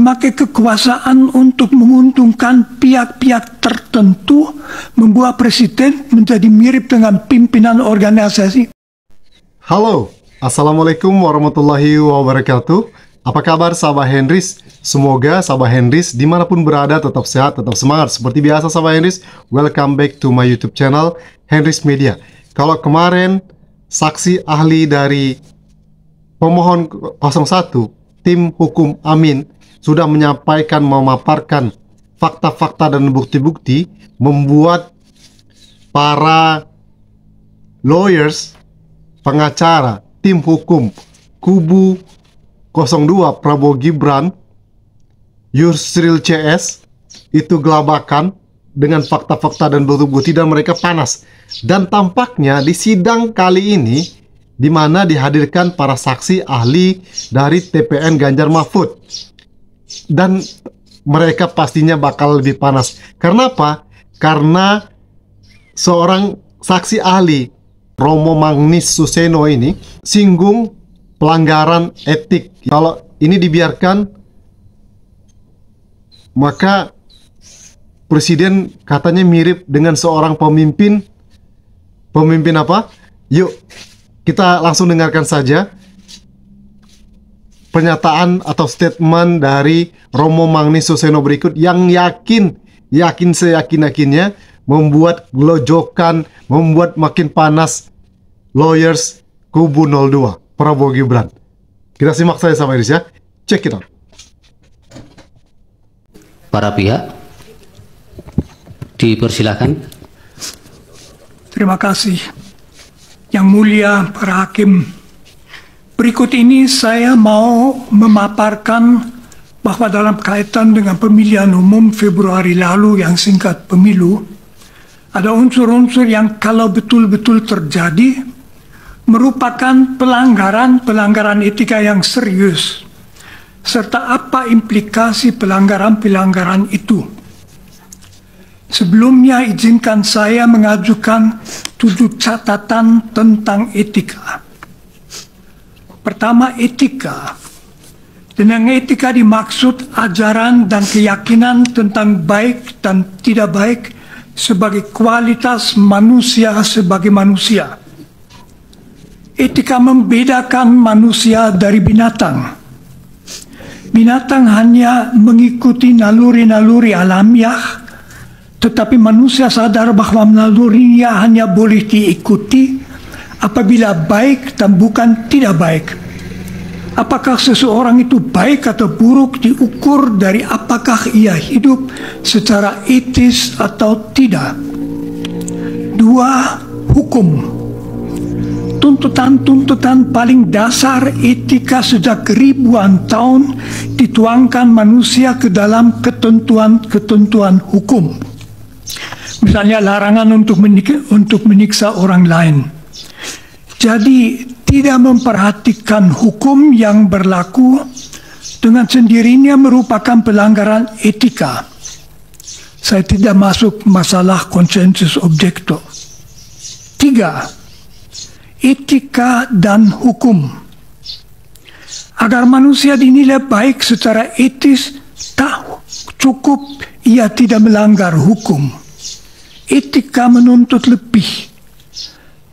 memakai kekuasaan untuk menguntungkan pihak-pihak tertentu membuat presiden menjadi mirip dengan pimpinan organisasi. Halo, Assalamualaikum warahmatullahi wabarakatuh. Apa kabar sahabat Henrys? Semoga sahabat Henrys dimanapun berada tetap sehat, tetap semangat. Seperti biasa sahabat Henrys, welcome back to my YouTube channel Henrys Media. Kalau kemarin saksi ahli dari pemohon 01, tim hukum Amin, sudah menyampaikan, memaparkan fakta-fakta dan bukti-bukti, membuat para lawyers, pengacara, tim hukum kubu 02 Prabowo Gibran, Yusril CS itu gelabakan dengan fakta-fakta dan bukti-bukti, dan mereka panas. Dan tampaknya di sidang kali ini, di mana dihadirkan para saksi ahli dari TPN Ganjar Mahfud, dan mereka pastinya bakal lebih panas. Karena apa? Karena seorang saksi ahli, Romo Magnis Suseno, ini singgung pelanggaran etik. Kalau ini dibiarkan, maka presiden katanya mirip dengan seorang pemimpin. Pemimpin apa? Yuk, kita langsung dengarkan saja pernyataan atau statement dari Romo Magnis Suseno berikut, yang yakin seyakin-yakinnya membuat gelojokan, membuat makin panas lawyers kubu 02 Prabowo Gibran. Kita simak saja sama Iris ya. Check it out. Para pihak dipersilakan. Terima kasih. Yang mulia para hakim, berikut ini saya mau memaparkan bahwa dalam kaitan dengan pemilihan umum Februari lalu yang singkat pemilu, ada unsur-unsur yang kalau betul-betul terjadi merupakan pelanggaran etika yang serius, serta apa implikasi pelanggaran itu. Sebelumnya izinkan saya mengajukan 7 catatan tentang etika. Pertama, etika. Dengan etika dimaksud ajaran dan keyakinan tentang baik dan tidak baik sebagai kualitas manusia sebagai manusia. Etika membedakan manusia dari binatang. Binatang hanya mengikuti naluri-naluri alamiah, tetapi manusia sadar bahwa nalurinya hanya boleh diikuti apabila baik dan bukan tidak baik. Apakah seseorang itu baik atau buruk diukur dari apakah ia hidup secara etis atau tidak. 2. Hukum. Tuntutan-tuntutan paling dasar etika sejak ribuan tahun dituangkan manusia ke dalam ketentuan-ketentuan hukum. Misalnya larangan untuk menyiksa orang lain. Jadi tidak memperhatikan hukum yang berlaku dengan sendirinya merupakan pelanggaran etika. Saya tidak masuk masalah konsensus objekto. 3. Etika dan hukum. Agar manusia dinilai baik secara etis, tak cukup ia tidak melanggar hukum. Etika menuntut lebih,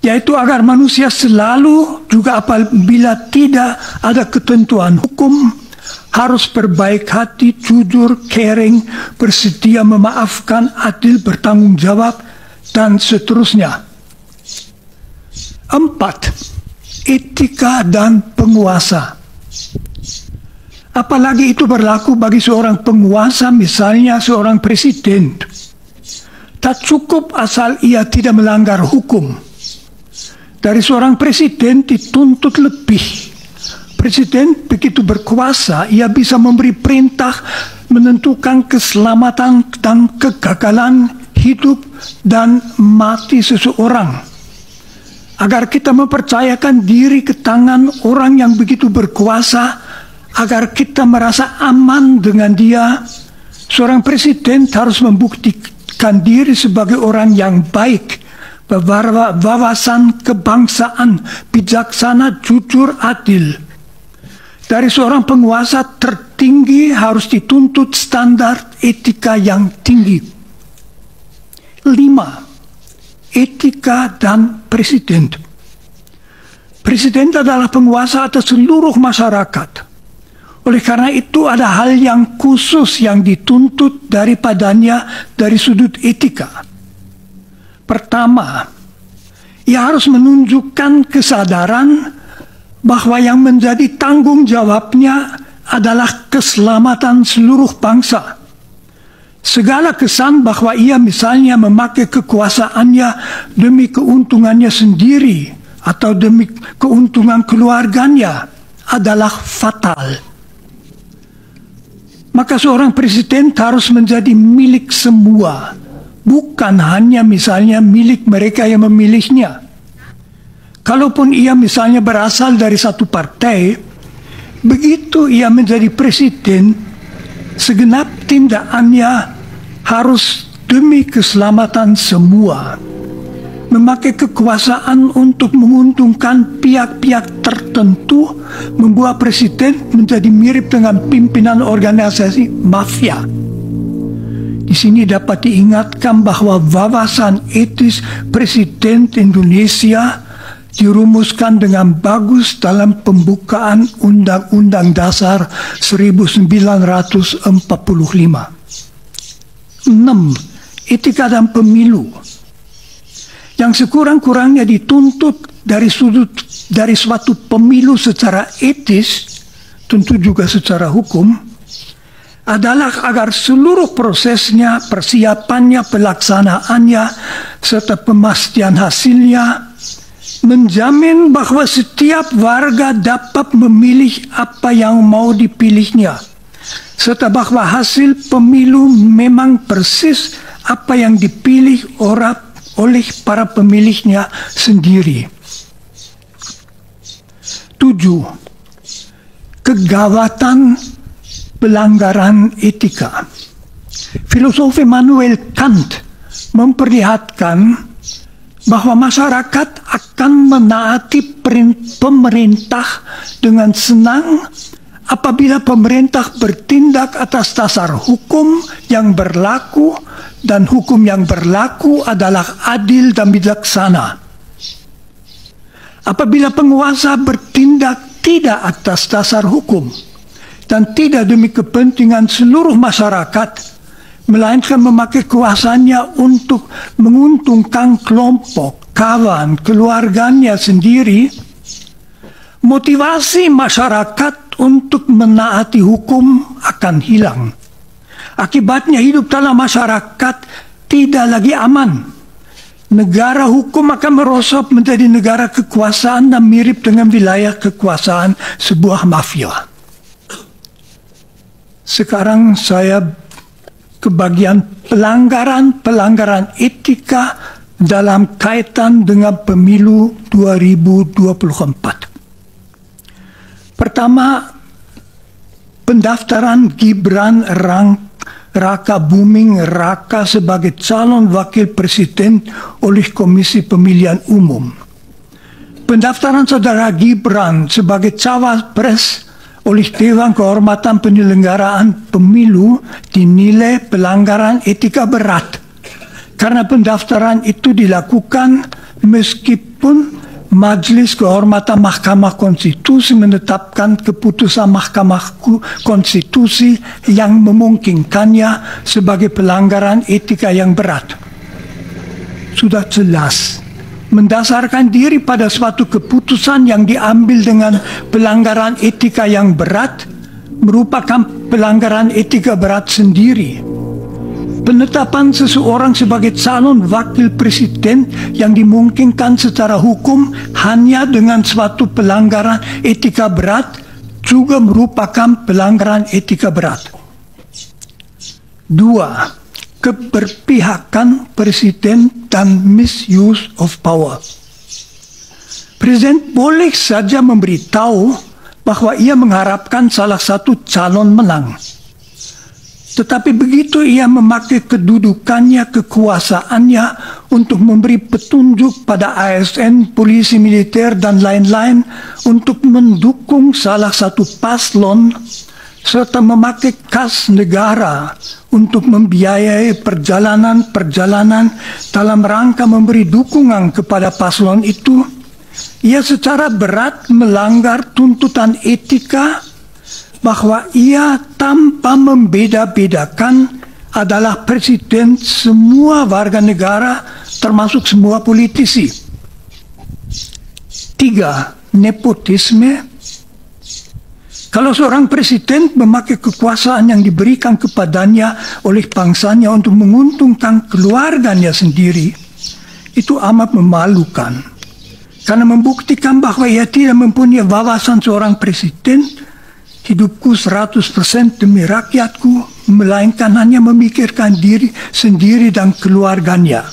yaitu agar manusia selalu, juga apabila tidak ada ketentuan hukum, harus berbaik hati, jujur, caring, bersedia memaafkan, adil, bertanggung jawab, dan seterusnya. 4. Etika dan penguasa. Apalagi itu berlaku bagi seorang penguasa, misalnya seorang presiden. Tak cukup asal ia tidak melanggar hukum. Dari seorang presiden dituntut lebih. Presiden begitu berkuasa, ia bisa memberi perintah menentukan keselamatan dan kegagalan hidup dan mati seseorang. Agar kita mempercayakan diri ke tangan orang yang begitu berkuasa, agar kita merasa aman dengan dia, seorang presiden harus membuktikan diri sebagai orang yang baik, berwawasan kebangsaan, bijaksana, jujur, adil. Dari seorang penguasa tertinggi harus dituntut standar etika yang tinggi. 5. Etika dan presiden. Presiden adalah penguasa atas seluruh masyarakat. Oleh karena itu ada hal yang khusus yang dituntut daripadanya dari sudut etika. Pertama, ia harus menunjukkan kesadaran bahwa yang menjadi tanggung jawabnya adalah keselamatan seluruh bangsa. Segala kesan bahwa ia misalnya memakai kekuasaannya demi keuntungannya sendiri atau demi keuntungan keluarganya adalah fatal. Maka seorang presiden harus menjadi milik semua, bukan hanya misalnya milik mereka yang memilihnya. Kalaupun ia misalnya berasal dari satu partai, begitu ia menjadi presiden, segenap tindakannya harus demi keselamatan semua. Memakai kekuasaan untuk menguntungkan pihak-pihak tertentu membuat presiden menjadi mirip dengan pimpinan organisasi mafia. Di sini dapat diingatkan bahwa wawasan etis Presiden Indonesia dirumuskan dengan bagus dalam pembukaan Undang-Undang Dasar 1945. 6. Etika dan pemilu. Yang sekurang-kurangnya dituntut dari suatu pemilu secara etis, tentu juga secara hukum, adalah agar seluruh prosesnya, persiapannya, pelaksanaannya, serta pemastian hasilnya menjamin bahwa setiap warga dapat memilih apa yang mau dipilihnya, serta bahwa hasil pemilu memang persis apa yang dipilih oleh para pemilihnya sendiri. 7. Kegawatan pelanggaran etika. Filosof Immanuel Kant memperlihatkan bahwa masyarakat akan menaati pemerintah dengan senang apabila pemerintah bertindak atas dasar hukum yang berlaku dan hukum yang berlaku adalah adil dan bijaksana. Apabila penguasa bertindak tidak atas dasar hukum dan tidak demi kepentingan seluruh masyarakat, melainkan memakai kuasanya untuk menguntungkan kelompok, kawan, keluarganya sendiri, motivasi masyarakat untuk menaati hukum akan hilang. Akibatnya hidup dalam masyarakat tidak lagi aman. Negara hukum akan merosot menjadi negara kekuasaan dan mirip dengan wilayah kekuasaan sebuah mafia. Sekarang saya ke bagian pelanggaran etika dalam kaitan dengan pemilu 2024. Pertama, pendaftaran Gibran Raka Buming Raka sebagai calon wakil presiden oleh Komisi Pemilihan Umum. Pendaftaran saudara Gibran sebagai cawapres oleh Dewan Kehormatan Penyelenggaraan Pemilu dinilai pelanggaran etika berat, karena pendaftaran itu dilakukan meskipun Majelis Kehormatan Mahkamah Konstitusi menetapkan keputusan Mahkamah Konstitusi yang memungkinkannya sebagai pelanggaran etika yang berat. Sudah jelas, mendasarkan diri pada suatu keputusan yang diambil dengan pelanggaran etika yang berat merupakan pelanggaran etika berat sendiri. Penetapan seseorang sebagai calon wakil presiden yang dimungkinkan secara hukum hanya dengan suatu pelanggaran etika berat juga merupakan pelanggaran etika berat. 2. Keberpihakan presiden dan misuse of power. Presiden boleh saja memberitahu bahwa ia mengharapkan salah satu calon menang. Tetapi begitu ia memakai kedudukannya, kekuasaannya untuk memberi petunjuk pada ASN, polisi militer, dan lain-lain untuk mendukung salah satu paslon serta memakai kas negara untuk membiayai perjalanan-perjalanan dalam rangka memberi dukungan kepada paslon itu, ia secara berat melanggar tuntutan etika bahwa ia tanpa membeda-bedakan adalah presiden semua warga negara, termasuk semua politisi. 3. Nepotisme. Kalau seorang presiden memakai kekuasaan yang diberikan kepadanya oleh bangsanya untuk menguntungkan keluarganya sendiri, itu amat memalukan. Karena membuktikan bahwa ia tidak mempunyai wawasan seorang presiden, hidupku 100% demi rakyatku, melainkan hanya memikirkan diri sendiri dan keluarganya.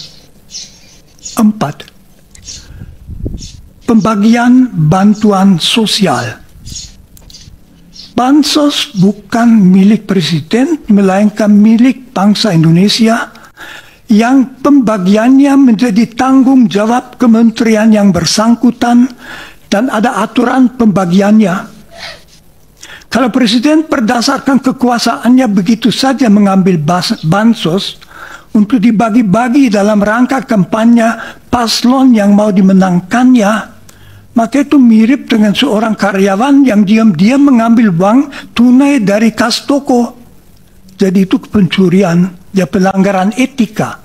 4. Pembagian bantuan sosial. Bansos bukan milik presiden, melainkan milik bangsa Indonesia, yang pembagiannya menjadi tanggung jawab kementerian yang bersangkutan dan ada aturan pembagiannya. Kalau presiden berdasarkan kekuasaannya begitu saja mengambil bansos untuk dibagi-bagi dalam rangka kampanye paslon yang mau dimenangkannya, maka itu mirip dengan seorang karyawan yang diam-diam mengambil uang tunai dari kas toko. Jadi itu pencurian, ya pelanggaran etika.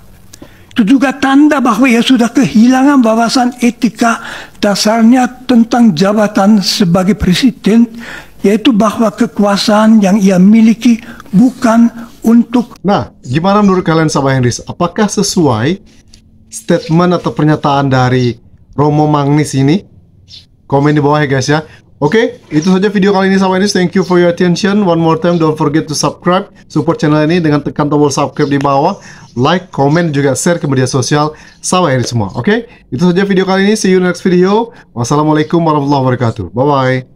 Itu juga tanda bahwa ia sudah kehilangan wawasan etika dasarnya tentang jabatan sebagai presiden, yaitu bahwa kekuasaan yang ia miliki bukan untuk... Nah, gimana menurut kalian sahabat Henrys? Apakah sesuai statement atau pernyataan dari Romo Magnis ini? Komen di bawah ya guys ya. Oke, itu saja video kali ini sahabat Henrys. Thank you for your attention. One more time, don't forget to subscribe. Support channel ini dengan tekan tombol subscribe di bawah. Like, komen, juga share ke media sosial sahabat Henrys semua. Oke, itu saja video kali ini. See you next video. Wassalamualaikum warahmatullahi wabarakatuh. Bye-bye.